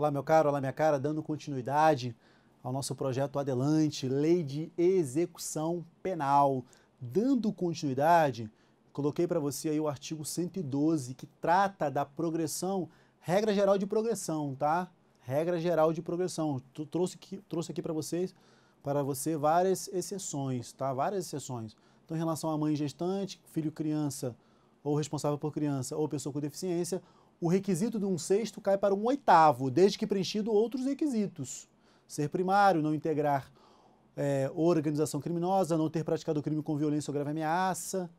Olá, meu caro, olá, minha cara, dando continuidade ao nosso projeto Adelante, Lei de Execução Penal. Dando continuidade, coloquei para você aí o artigo 112, que trata da progressão, regra geral de progressão, tá? Regra geral de progressão. Trouxe aqui para você várias exceções, tá? Várias exceções. Então, em relação à mãe gestante, filho criança, ou responsável por criança, ou pessoa com deficiência, o requisito de 1/6 cai para 1/8, desde que preenchido outros requisitos. Ser primário, não integrar organização criminosa, não ter praticado o crime com violência ou grave ameaça,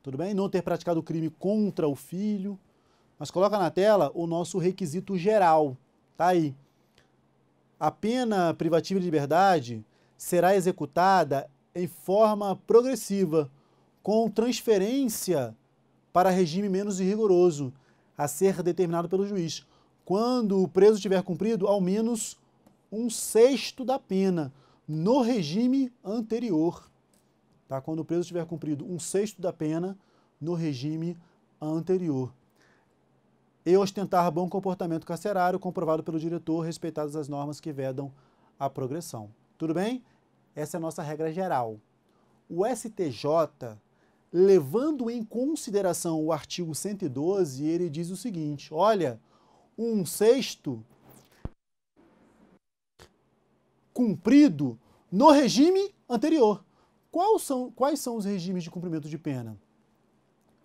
tudo bem? Não ter praticado o crime contra o filho. Mas coloca na tela o nosso requisito geral, tá aí. A pena privativa de liberdade será executada em forma progressiva, com transferência para regime menos rigoroso, a ser determinado pelo juiz, quando o preso tiver cumprido ao menos 1/6 da pena no regime anterior. Tá? Quando o preso tiver cumprido 1/6 da pena no regime anterior. E ostentar bom comportamento carcerário comprovado pelo diretor, respeitadas as normas que vedam a progressão. Tudo bem? Essa é a nossa regra geral. O STJ, levando em consideração o artigo 112, ele diz o seguinte: olha, 1/6 cumprido no regime anterior. Quais são os regimes de cumprimento de pena?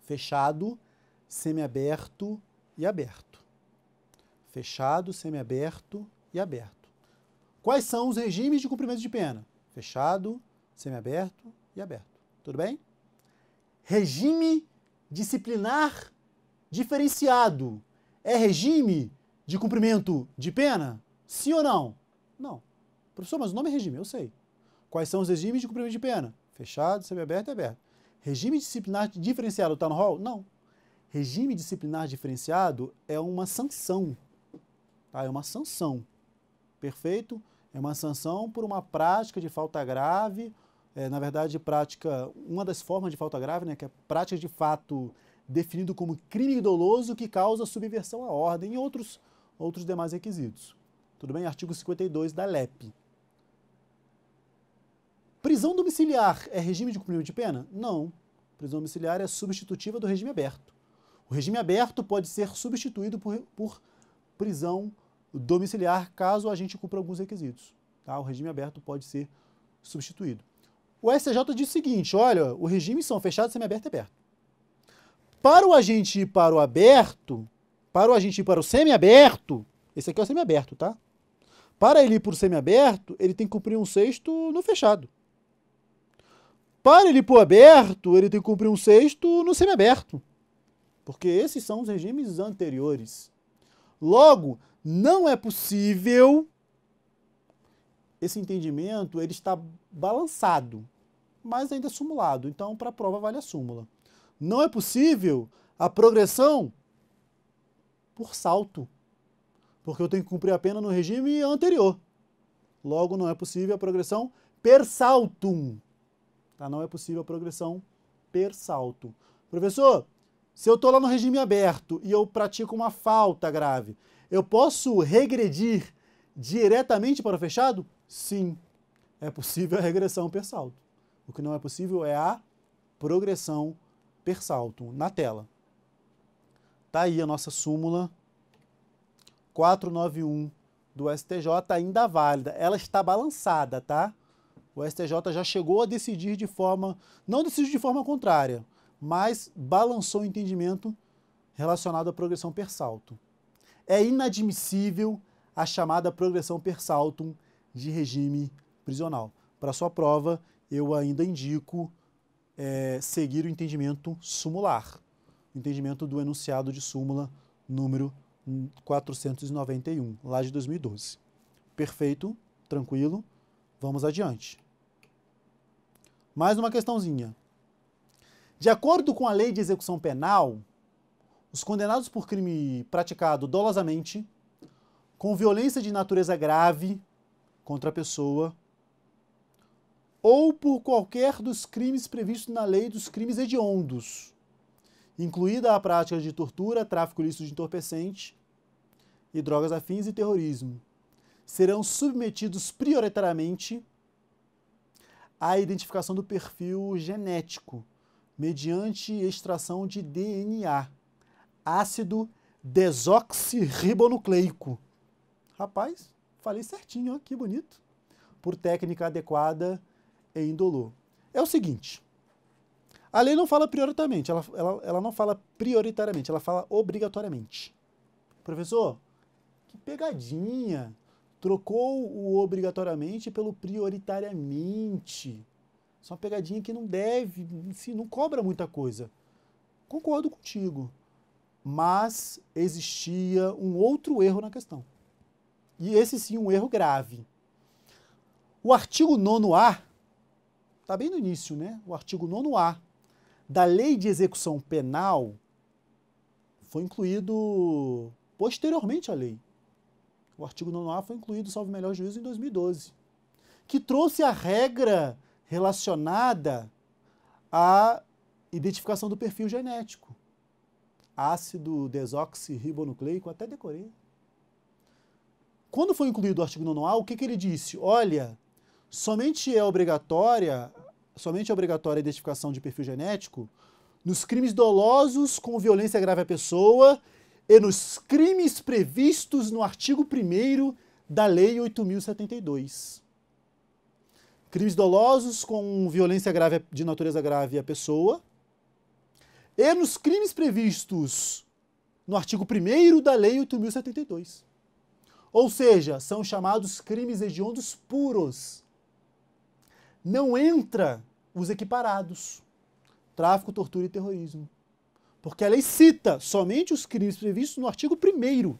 Fechado, semiaberto e aberto. Fechado, semiaberto e aberto. Quais são os regimes de cumprimento de pena? Fechado, semiaberto e aberto. Tudo bem? Regime disciplinar diferenciado é regime de cumprimento de pena? Sim ou não? Não. Professor, mas o nome é regime, eu sei. Quais são os regimes de cumprimento de pena? Fechado, semiaberto e aberto. Regime disciplinar diferenciado está no rol? Não. Regime disciplinar diferenciado é uma sanção. Tá? É uma sanção. Perfeito? É uma sanção por uma prática de falta grave. Na verdade, uma das formas de falta grave, né, que é prática de fato definido como crime doloso que causa subversão à ordem e outros demais requisitos. Tudo bem? Artigo 52 da LEP. Prisão domiciliar é regime de cumprimento de pena? Não. Prisão domiciliar é substitutiva do regime aberto. O regime aberto pode ser substituído por prisão domiciliar caso a gente cumpra alguns requisitos. Tá? O regime aberto pode ser substituído. O STJ diz o seguinte, olha, os regimes são fechado, semiaberto e aberto. Para o agente ir para o aberto, para o agente ir para o semiaberto, esse aqui é o semiaberto, tá? Para ele ir para o semiaberto, ele tem que cumprir 1/6 no fechado. Para ele ir para o aberto, ele tem que cumprir 1/6 no semiaberto. Porque esses são os regimes anteriores. Logo, não é possível, esse entendimento ele está balançado, mas ainda sumulado. Então, para a prova vale a súmula. Não é possível a progressão por salto, porque eu tenho que cumprir a pena no regime anterior. Logo, não é possível a progressão per saltum. Tá? Não é possível a progressão per saltum. Professor, se eu estou lá no regime aberto e eu pratico uma falta grave, eu posso regredir diretamente para o fechado? Sim, é possível a regressão per saltum. O que não é possível é a progressão per saltum. Na tela. Tá aí a nossa súmula 491 do STJ, ainda válida. Ela está balançada, tá? O STJ já chegou a decidir não decidiu de forma contrária, mas balançou o entendimento relacionado à progressão per saltum. É inadmissível a chamada progressão per saltum de regime prisional. Para sua prova, eu ainda indico seguir o entendimento sumular, o entendimento do enunciado de súmula número 491, lá de 2012. Perfeito, tranquilo, vamos adiante. Mais uma questãozinha. De acordo com a Lei de Execução Penal, os condenados por crime praticado dolosamente, com violência de natureza grave contra a pessoa, ou por qualquer dos crimes previstos na lei dos crimes hediondos, incluída a prática de tortura, tráfico ilícito de entorpecente e drogas afins e terrorismo serão submetidos prioritariamente à identificação do perfil genético mediante extração de DNA, ácido desoxirribonucleico. Rapaz, falei certinho, ó, que bonito. Por técnica adequada e indolor. É o seguinte, a lei não fala prioritariamente, ela não fala prioritariamente, ela fala obrigatoriamente. Professor, que pegadinha! Trocou o obrigatoriamente pelo prioritariamente. Isso é uma pegadinha que não deve, não cobra muita coisa. Concordo contigo. Mas existia um outro erro na questão. E esse sim, um erro grave. O artigo 9º-A, está bem no início, né? O artigo 9º-A da Lei de Execução Penal foi incluído posteriormente à lei. O artigo 9º-A foi incluído, salvo o melhor juízo, em 2012, que trouxe a regra relacionada à identificação do perfil genético. Ácido desoxirribonucleico, até decorei. Quando foi incluído o artigo 9º-A, o que ele disse? Olha, somente é obrigatória a identificação de perfil genético nos crimes dolosos com violência grave à pessoa e nos crimes previstos no artigo 1º da Lei 8.072. Crimes dolosos com violência grave de natureza grave à pessoa e nos crimes previstos no artigo 1º da Lei 8.072. Ou seja, são chamados crimes hediondos puros. Não entra os equiparados, tráfico, tortura e terrorismo. Porque a lei cita somente os crimes previstos no artigo 1º.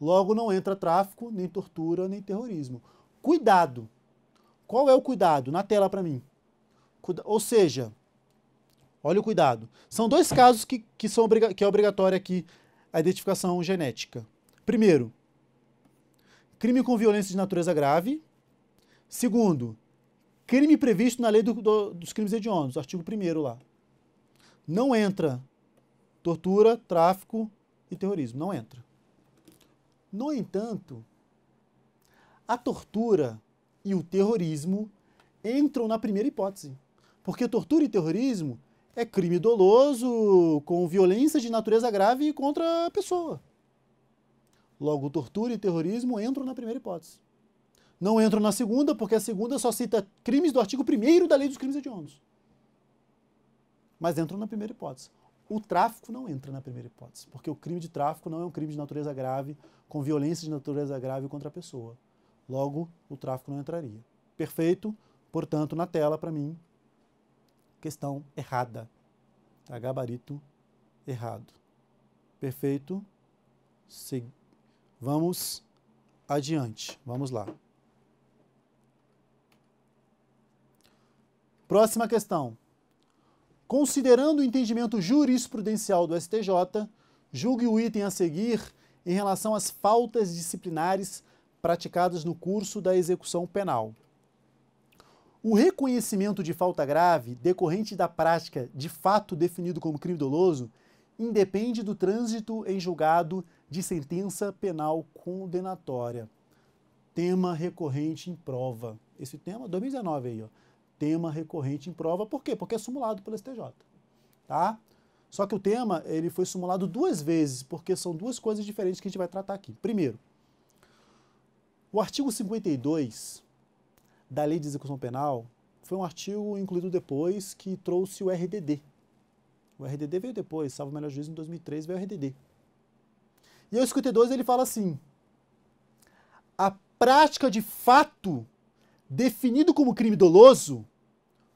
Logo, não entra tráfico, nem tortura, nem terrorismo. Cuidado. Qual é o cuidado? Na tela para mim. Ou seja, olha o cuidado. São dois casos que é obrigatória aqui a identificação genética. Primeiro, crime com violência de natureza grave. Segundo, crime previsto na lei dos crimes hediondos, artigo 1º lá. Não entra tortura, tráfico e terrorismo. Não entra. No entanto, a tortura e o terrorismo entram na primeira hipótese. Porque tortura e terrorismo é crime doloso com violência de natureza grave contra a pessoa. Logo, tortura e terrorismo entram na primeira hipótese. Não entram na segunda, porque a segunda só cita crimes do artigo 1º da lei dos crimes hediondos. Mas entram na primeira hipótese. O tráfico não entra na primeira hipótese, porque o crime de tráfico não é um crime de natureza grave, com violência de natureza grave contra a pessoa. Logo, o tráfico não entraria. Perfeito? Portanto, na tela, para mim, questão errada. Tá? Gabarito errado. Perfeito? Vamos adiante. Vamos lá. Próxima questão. Considerando o entendimento jurisprudencial do STJ, julgue o item a seguir em relação às faltas disciplinares praticadas no curso da execução penal. O reconhecimento de falta grave decorrente da prática de fato definido como crime doloso independe do trânsito em julgado de sentença penal condenatória. Tema recorrente em prova. Esse tema, 2019 aí, ó. Tema recorrente em prova. Por quê? Porque é simulado pelo STJ. Tá? Só que o tema ele foi simulado 2 vezes, porque são 2 coisas diferentes que a gente vai tratar aqui. Primeiro, o artigo 52 da Lei de Execução Penal foi um artigo incluído depois que trouxe o RDD. O RDD veio depois, salvo o melhor juízo, em 2003 veio o RDD. E o 52 ele fala assim: a prática de fato definido como crime doloso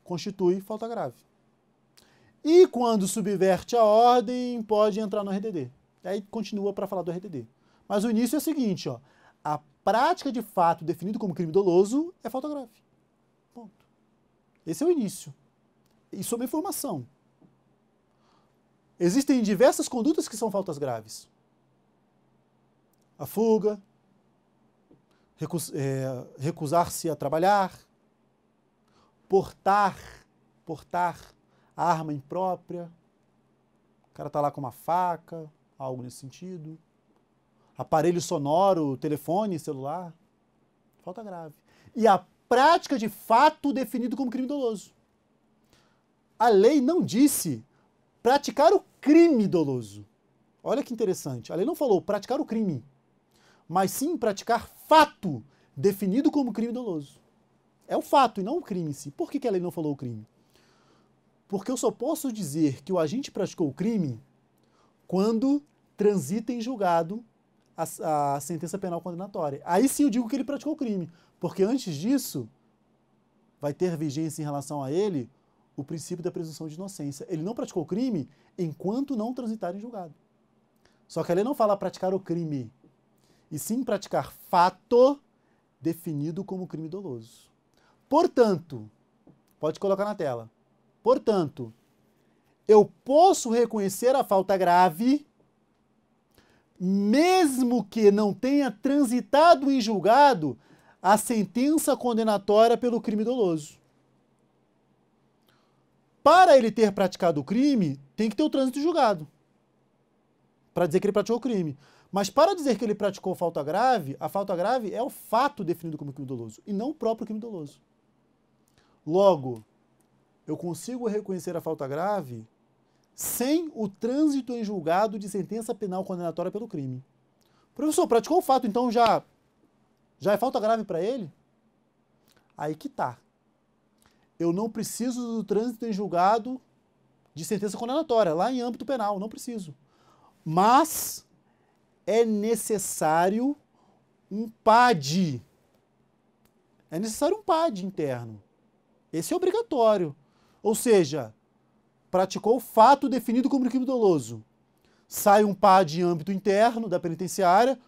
constitui falta grave. E quando subverte a ordem, pode entrar no RDD. Aí continua para falar do RDD. Mas o início é o seguinte, ó, a prática de fato definido como crime doloso é falta grave. Ponto. Esse é o início. Isso é uma informação. Existem diversas condutas que são faltas graves. A fuga, recusar-se a trabalhar, portar arma imprópria, o cara está lá com uma faca, algo nesse sentido. aparelho sonoro, telefone, celular, falta grave. E a prática de fato definido como crime doloso. A lei não disse praticar o crime doloso. Olha que interessante. A lei não falou praticar o crime, mas sim praticar fato definido como crime doloso. É o fato e não o crime em si. Por que a lei não falou o crime? Porque eu só posso dizer que o agente praticou o crime quando transita em julgado a sentença penal condenatória. Aí sim eu digo que ele praticou o crime, porque antes disso vai ter vigência em relação a ele o princípio da presunção de inocência. Ele não praticou o crime enquanto não transitar em julgado. Só que a lei não fala praticar o crime, e sim praticar fato definido como crime doloso. Portanto, pode colocar na tela. Portanto, eu posso reconhecer a falta grave mesmo que não tenha transitado em julgado a sentença condenatória pelo crime doloso. Para ele ter praticado o crime, tem que ter o trânsito em julgado, para dizer que ele praticou o crime. Mas para dizer que ele praticou falta grave, a falta grave é o fato definido como crime doloso, e não o próprio crime doloso. Logo, eu consigo reconhecer a falta grave sem o trânsito em julgado de sentença penal condenatória pelo crime. Professor, praticou o fato, então já é falta grave para ele? Aí que tá. Eu não preciso do trânsito em julgado de sentença condenatória, lá em âmbito penal, não preciso. Mas é necessário um PAD. É necessário um PAD interno. Esse é obrigatório. Ou seja, praticou o fato definido como crime doloso. Sai um PAD em âmbito interno da penitenciária,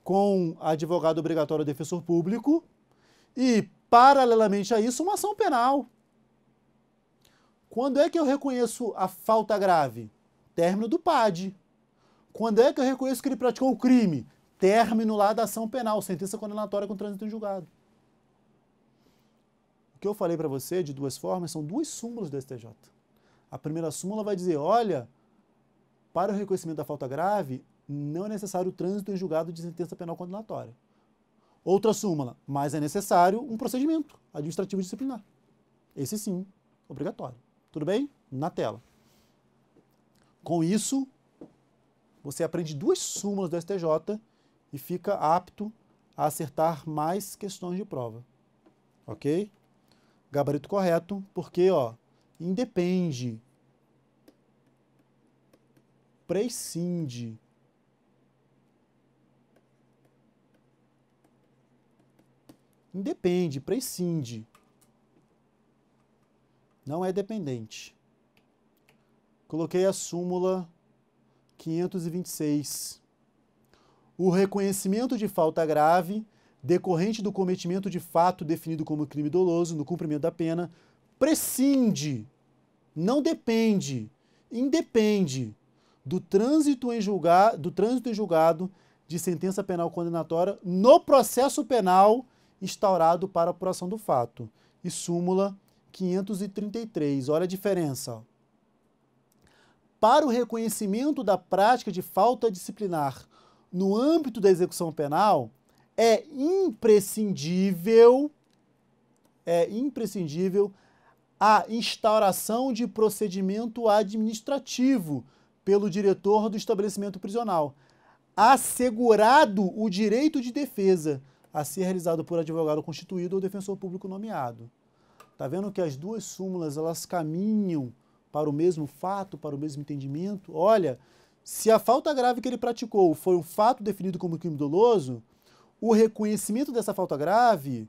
com advogado obrigatório defensor público, e, paralelamente a isso, uma ação penal. Quando é que eu reconheço a falta grave? Término do PAD. Quando é que eu reconheço que ele praticou o crime? Término lá da ação penal, sentença condenatória com trânsito em julgado. O que eu falei para você de duas formas são duas súmulas do STJ. A primeira súmula vai dizer, olha, para o reconhecimento da falta grave, não é necessário o trânsito em julgado de sentença penal condenatória. Outra súmula, mas é necessário um procedimento administrativo disciplinar. Esse sim, obrigatório. Tudo bem? Na tela. Com isso, você aprende duas súmulas do STJ e fica apto a acertar mais questões de prova. Ok? Gabarito correto, porque, ó, independe, prescinde, independe, prescinde, não é dependente. Coloquei a súmula 526. O reconhecimento de falta grave decorrente do cometimento de fato definido como crime doloso no cumprimento da pena prescinde, não depende, independe do trânsito em julgado de sentença penal condenatória no processo penal instaurado para a apuração do fato. E súmula 533. Olha a diferença. Ó. Para o reconhecimento da prática de falta disciplinar no âmbito da execução penal, é imprescindível a instauração de procedimento administrativo pelo diretor do estabelecimento prisional, assegurado o direito de defesa a ser realizado por advogado constituído ou defensor público nomeado. Tá vendo que as duas súmulas, elas caminham para o mesmo fato, para o mesmo entendimento? Olha, se a falta grave que ele praticou foi um fato definido como crime doloso, o reconhecimento dessa falta grave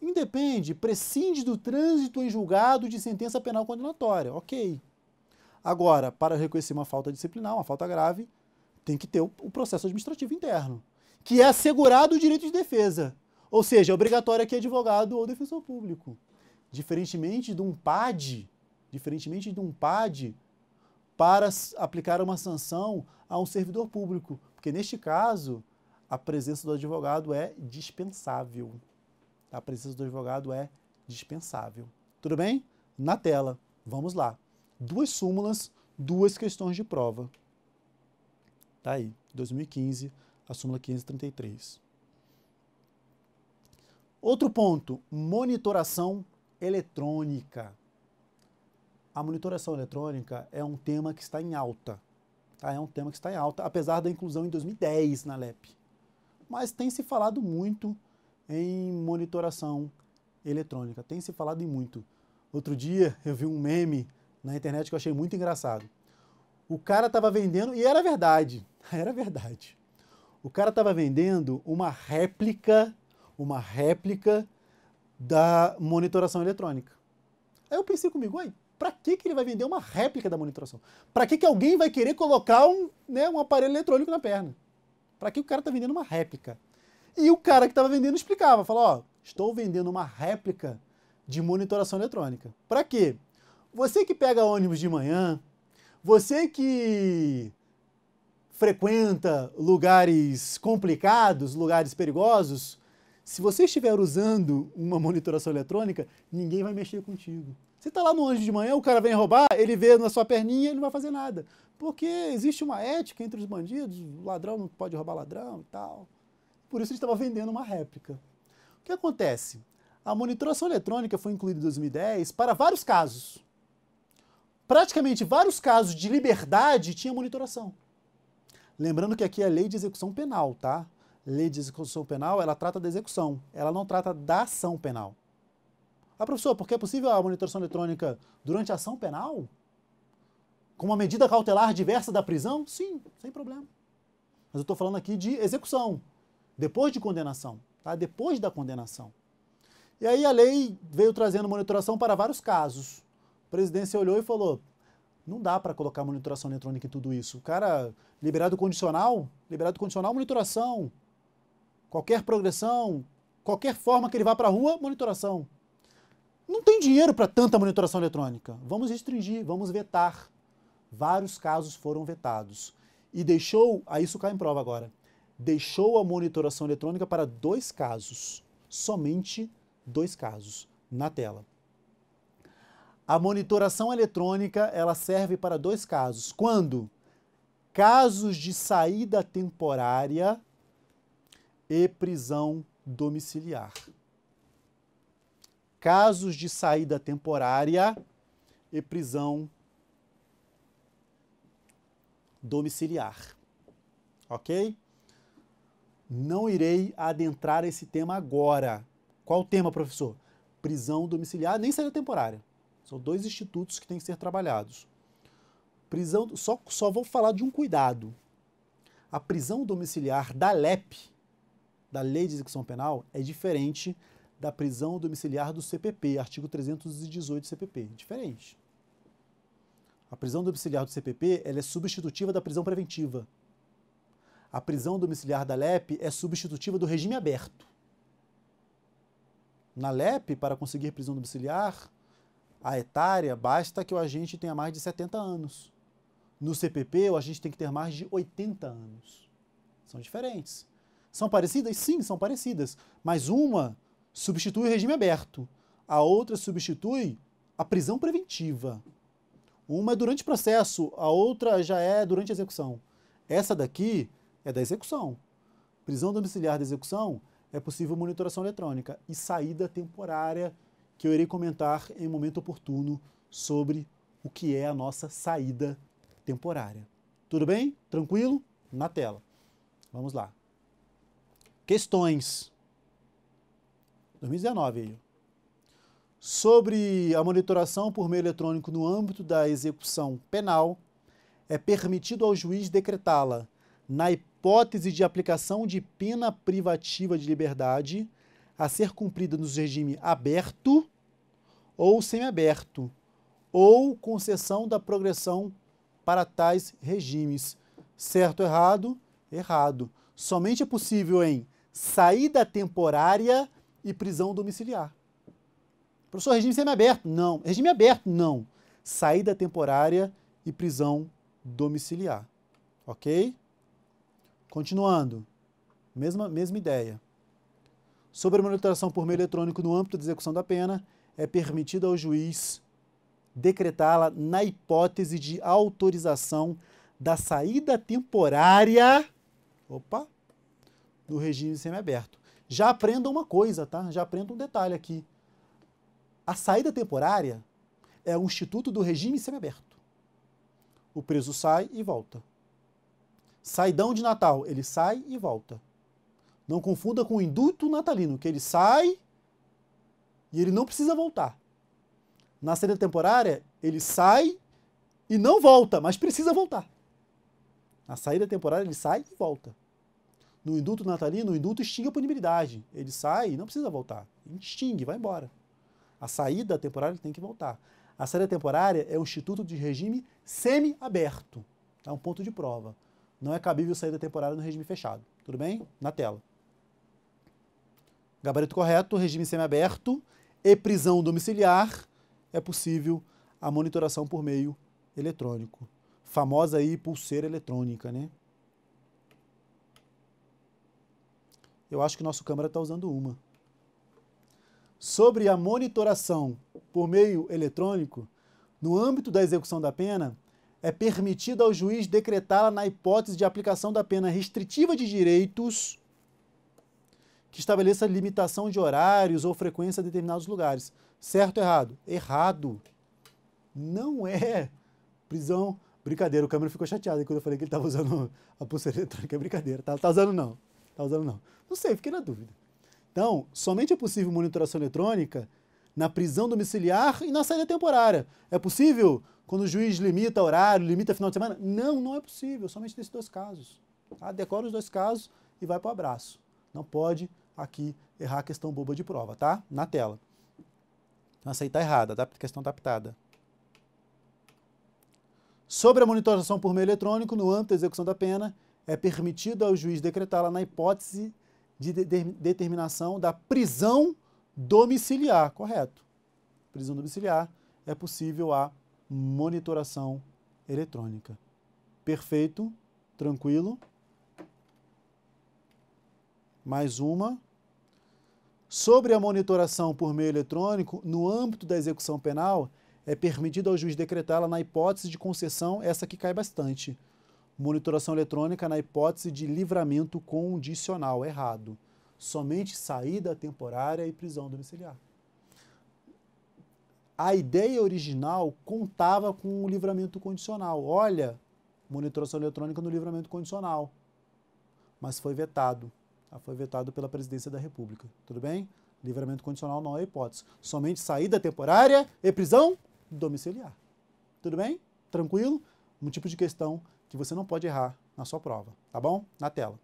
independe, prescinde do trânsito em julgado de sentença penal condenatória. Ok. Agora, para reconhecer uma falta disciplinar, uma falta grave, tem que ter o processo administrativo interno, que é assegurado o direito de defesa. Ou seja, é obrigatório aqui advogado ou defensor público. Diferentemente de um PAD, para aplicar uma sanção a um servidor público. Porque, neste caso, a presença do advogado é dispensável. A presença do advogado é dispensável. Tudo bem? Na tela. Vamos lá. Duas súmulas, duas questões de prova. Tá aí. 2015, a súmula 533. Outro ponto, monitoração eletrônica. A monitoração eletrônica é um tema que está em alta. Tá? É um tema que está em alta, apesar da inclusão em 2010 na LEP. Mas tem se falado muito em monitoração eletrônica. Tem se falado em muito. Outro dia eu vi um meme na internet que eu achei muito engraçado. O cara estava vendendo, e era verdade, era verdade. O cara estava vendendo uma réplica da monitoração eletrônica. Aí eu pensei comigo, para que ele vai vender uma réplica da monitoração? Para que alguém vai querer colocar um aparelho eletrônico na perna? Para que o cara está vendendo uma réplica? E o cara que estava vendendo explicava, falou, estou vendendo uma réplica de monitoração eletrônica. Para quê? Você que pega ônibus de manhã, você que frequenta lugares complicados, lugares perigosos, se você estiver usando uma monitoração eletrônica, ninguém vai mexer contigo. Você está lá no ônibus de manhã, o cara vem roubar, ele vê na sua perninha, ele não vai fazer nada. Porque existe uma ética entre os bandidos, o ladrão não pode roubar ladrão e tal. Por isso ele estava vendendo uma réplica. O que acontece? A monitoração eletrônica foi incluída em 2010 para vários casos. Praticamente vários casos de liberdade tinha monitoração. Lembrando que aqui é lei de execução penal, tá? Lei de execução penal, ela trata da execução, ela não trata da ação penal. Ah, professor, porque é possível a monitoração eletrônica durante a ação penal? Com uma medida cautelar diversa da prisão? Sim, sem problema. Mas eu estou falando aqui de execução, depois de condenação, tá? Depois da condenação. E aí a lei veio trazendo monitoração para vários casos. A presidência olhou e falou, não dá para colocar monitoração eletrônica em tudo isso. O cara, liberado condicional, monitoração. Qualquer progressão, qualquer forma que ele vá para a rua, monitoração. Não tem dinheiro para tanta monitoração eletrônica. Vamos restringir, vamos vetar. Vários casos foram vetados. E deixou, aí isso cai em prova agora, deixou a monitoração eletrônica para 2 casos. Somente 2 casos na tela. A monitoração eletrônica, ela serve para 2 casos. Quando? Casos de saída temporária e prisão domiciliar. Casos de saída temporária e prisão domiciliar. Ok? Não irei adentrar esse tema agora. Qual o tema, professor? Prisão domiciliar, nem saída temporária. São 2 institutos que têm que ser trabalhados. Prisão, só vou falar de um cuidado. A prisão domiciliar da LEP, da Lei de Execução Penal, é diferente da prisão domiciliar do CPP, artigo 318 do CPP. Diferente. A prisão domiciliar do CPP, ela é substitutiva da prisão preventiva. A prisão domiciliar da LEP é substitutiva do regime aberto. Na LEP, para conseguir prisão domiciliar, a etária basta que o agente tenha mais de 70 anos. No CPP, o agente tem que ter mais de 80 anos. São diferentes. São parecidas? Sim, são parecidas. Mas uma substitui o regime aberto. A outra substitui a prisão preventiva. Uma é durante o processo, a outra já é durante a execução. Essa daqui é da execução. Prisão domiciliar da execução é possível monitoração eletrônica e saída temporária, que eu irei comentar em momento oportuno sobre o que é a nossa saída temporária. Tudo bem? Tranquilo? Na tela. Vamos lá. Questões. 2019 aí. Sobre a monitoração por meio eletrônico no âmbito da execução penal, é permitido ao juiz decretá-la na hipótese de aplicação de pena privativa de liberdade a ser cumprida no regime aberto ou semiaberto, ou concessão da progressão para tais regimes. Certo ou errado? Errado. Somente é possível em saída temporária e prisão domiciliar. Professor, regime semiaberto? Não. Regime aberto? Não. Saída temporária e prisão domiciliar. Ok? Continuando. Mesma ideia. Sobre a monitoração por meio eletrônico no âmbito da execução da pena, é permitido ao juiz decretá-la na hipótese de autorização da saída temporária no regime semiaberto. Já aprenda uma coisa, tá? Já aprenda um detalhe aqui. A saída temporária é um instituto do regime semiaberto. O preso sai e volta. Saidão de Natal, ele sai e volta. Não confunda com o indulto natalino, que ele sai e ele não precisa voltar. Na saída temporária, ele sai e não volta, mas precisa voltar. Na saída temporária, ele sai e volta. No indulto natalino, o indulto extingue a punibilidade. Ele sai e não precisa voltar. Extingue, vai embora. A saída temporária tem que voltar. A saída temporária é um instituto de regime semi-aberto. É um ponto de prova. Não é cabível saída temporária no regime fechado. Tudo bem? Na tela. Gabarito correto, regime semiaberto e prisão domiciliar, é possível a monitoração por meio eletrônico. Famosa aí pulseira eletrônica, né? Eu acho que nosso câmera está usando uma. Sobre a monitoração por meio eletrônico, no âmbito da execução da pena, é permitido ao juiz decretá-la na hipótese de aplicação da pena restritiva de direitos que estabeleça limitação de horários ou frequência a determinados lugares. Certo ou errado? Errado. Não é prisão. Brincadeira, o câmera ficou chateado quando eu falei que ele estava usando a pulseira eletrônica. É brincadeira. Tá usando não. Tá usando não. Não sei, fiquei na dúvida. Então, somente é possível monitoração eletrônica na prisão domiciliar e na saída temporária. É possível quando o juiz limita horário, limita final de semana? Não, não é possível, somente nesses dois casos. Tá? Decora os dois casos e vai para o abraço. Não pode aqui errar a questão boba de prova, tá? Na tela. Então, essa aí está errada, tá? A questão está apitada. Sobre a monitoração por meio eletrônico, no âmbito da execução da pena, é permitido ao juiz decretá-la na hipótese de determinação da prisão domiciliar, correto? Prisão domiciliar, é possível a monitoração eletrônica. Perfeito, tranquilo. Mais uma. Sobre a monitoração por meio eletrônico, no âmbito da execução penal, é permitido ao juiz decretá-la na hipótese de concessão, essa que cai bastante. Monitoração eletrônica na hipótese de livramento condicional, errado. Somente saída temporária e prisão domiciliar. A ideia original contava com o livramento condicional. Olha, monitoração eletrônica no livramento condicional. Mas foi vetado. Foi vetado pela Presidência da República. Tudo bem? Livramento condicional não é hipótese. Somente saída temporária e prisão domiciliar. Tudo bem? Tranquilo? Um tipo de questão que você não pode errar na sua prova. Tá bom? Na tela.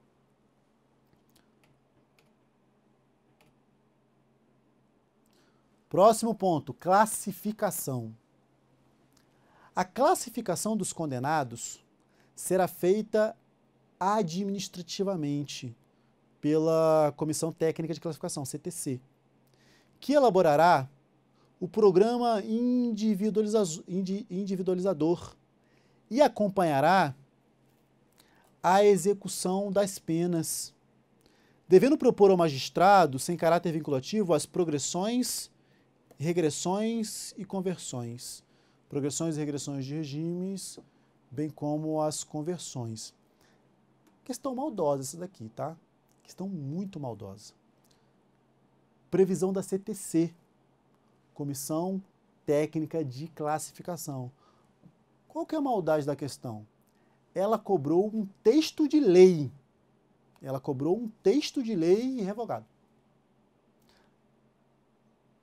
Próximo ponto, classificação. A classificação dos condenados será feita administrativamente pela Comissão Técnica de Classificação, CTC, que elaborará o programa individualizador e acompanhará a execução das penas, devendo propor ao magistrado, sem caráter vinculativo, as progressões, regressões e conversões. Progressões e regressões de regimes, bem como as conversões. Questão maldosa essa daqui, tá? Questão muito maldosa. Previsão da CTC, Comissão Técnica de Classificação. Qual que é a maldade da questão? Ela cobrou um texto de lei. Ela cobrou um texto de lei revogado.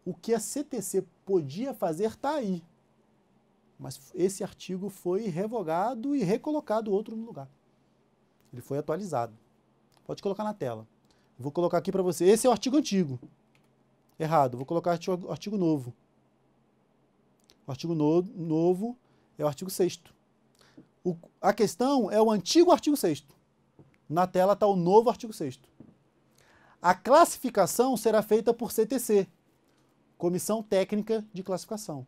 O que a CTC podia fazer está aí. Mas esse artigo foi revogado e recolocado outro no lugar. Ele foi atualizado. Pode colocar na tela. Vou colocar aqui para você. Esse é o artigo antigo. Errado. Vou colocar o artigo novo. O artigo novo é o artigo 6º. A questão é o antigo artigo 6º. Na tela está o novo artigo 6º. A classificação será feita por CTC, Comissão Técnica de Classificação,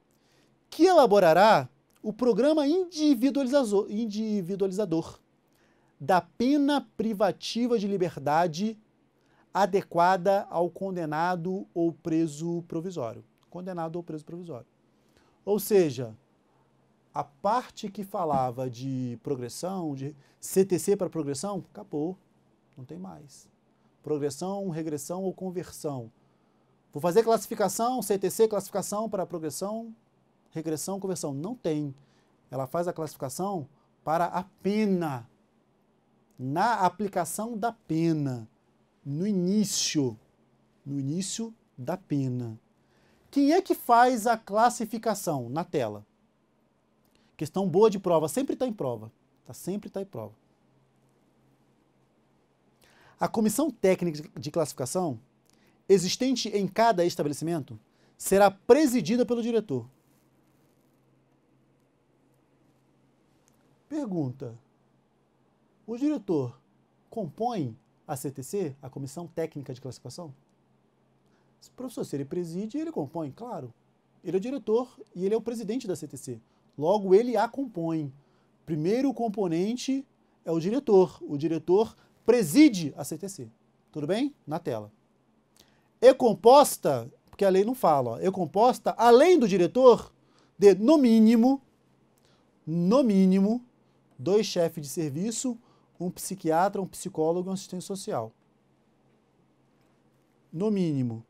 que elaborará o programa individualizador da pena privativa de liberdade adequada ao condenado ou preso provisório. Condenado ou preso provisório. Ou seja, a parte que falava de progressão, de CTC para progressão, acabou. Não tem mais. progressão, regressão ou conversão. Vou fazer classificação, CTC, classificação para progressão, regressão, conversão. Não tem. Ela faz a classificação para a pena. Na aplicação da pena. No início da pena. Quem é que faz a classificação? Na tela. Questão boa de prova, sempre está em prova. Sempre está em prova. A comissão técnica de classificação, existente em cada estabelecimento, será presidida pelo diretor. Pergunta: o diretor compõe a CTC, a comissão técnica de classificação? Professor, se ele preside, ele compõe, claro. Ele é o diretor e ele é o presidente da CTC. Logo, ele a compõe. Primeiro componente é o diretor. O diretor preside a CTC. Tudo bem? Na tela. É composta, porque a lei não fala, ó, é composta, além do diretor, de, no mínimo, 2 chefes de serviço, um psiquiatra, um psicólogo e um assistente social. No mínimo,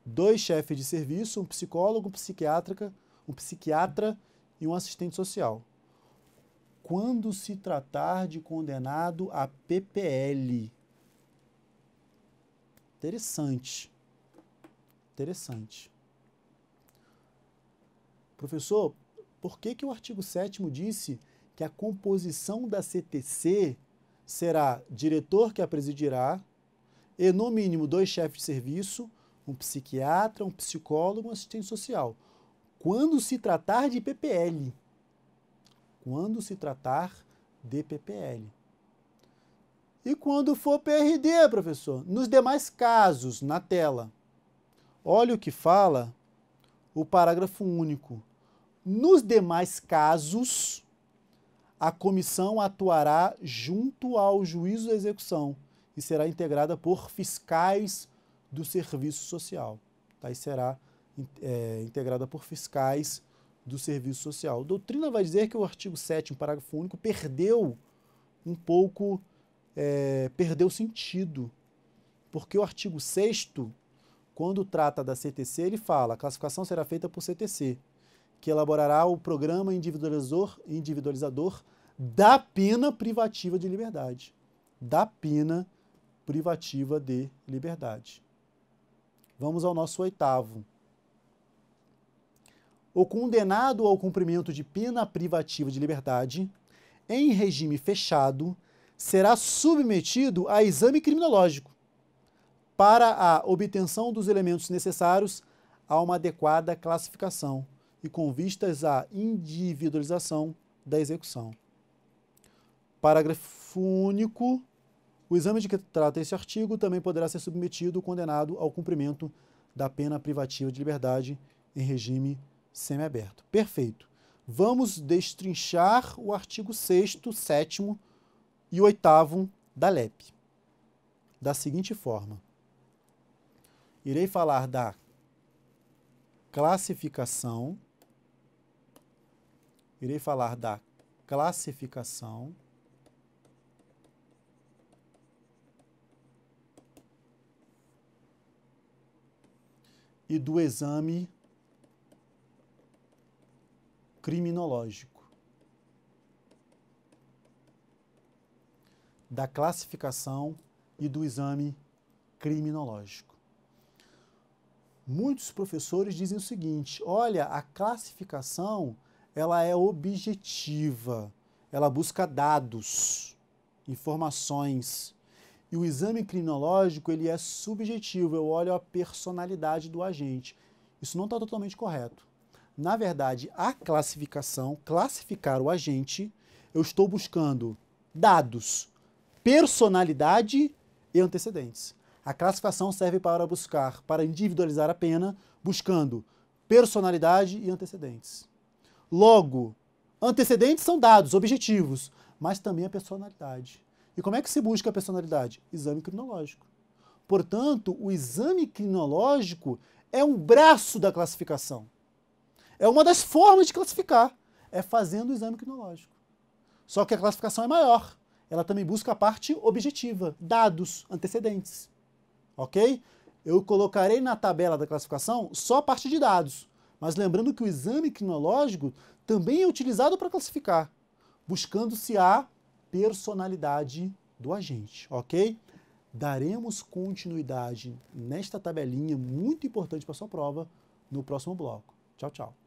2 chefes de serviço, um psicólogo, um psiquiatra e um assistente social. Quando se tratar de condenado a PPL. Interessante. Interessante. Professor, por que o artigo 7º disse que a composição da CTC será diretor que a presidirá e, no mínimo, 2 chefes de serviço, um psiquiatra, um psicólogo e um assistente social? Quando se tratar de PPL. Quando se tratar de PPL. E quando for PRD, professor? Nos demais casos, na tela. Olha o que fala o parágrafo único. Nos demais casos, a comissão atuará junto ao juízo da execução e será integrada por fiscais do serviço social. Tá? E será integrada por fiscais do serviço social. A doutrina vai dizer que o artigo 7º, parágrafo único, perdeu um pouco, perdeu sentido, porque o artigo 6º, quando trata da CTC, ele fala: a classificação será feita por CTC, que elaborará o programa individualizador da pena privativa de liberdade. Da pena privativa de liberdade. Vamos ao nosso 8º. O condenado ao cumprimento de pena privativa de liberdade, em regime fechado, será submetido a exame criminológico para a obtenção dos elementos necessários a uma adequada classificação e com vistas à individualização da execução. Parágrafo único. O exame de que trata esse artigo também poderá ser submetido o condenado ao cumprimento da pena privativa de liberdade em regime semiaberto. Perfeito. Vamos destrinchar o artigo 6º, 7º e 8º da LEP. Da seguinte forma. Irei falar da classificação. Irei falar da classificação. E do exame criminológico. Da classificação e do exame criminológico. Muitos professores dizem o seguinte: olha, a classificação ela é objetiva, ela busca dados, informações. E o exame criminológico ele é subjetivo, eu olho a personalidade do agente. Isso não está totalmente correto. Na verdade, a classificação, classificar o agente, eu estou buscando dados, personalidade e antecedentes. A classificação serve para individualizar a pena, buscando personalidade e antecedentes. Logo, antecedentes são dados objetivos, mas também a personalidade. E como é que se busca a personalidade? Exame criminológico. Portanto, o exame criminológico é um braço da classificação. É uma das formas de classificar, é fazendo o exame criminológico. Só que a classificação é maior. ela também busca a parte objetiva, dados, antecedentes, ok? Eu colocarei na tabela da classificação só a parte de dados, mas lembrando que o exame crinológico também é utilizado para classificar, buscando-se a personalidade do agente, ok? Daremos continuidade nesta tabelinha muito importante para a sua prova no próximo bloco. Tchau, tchau.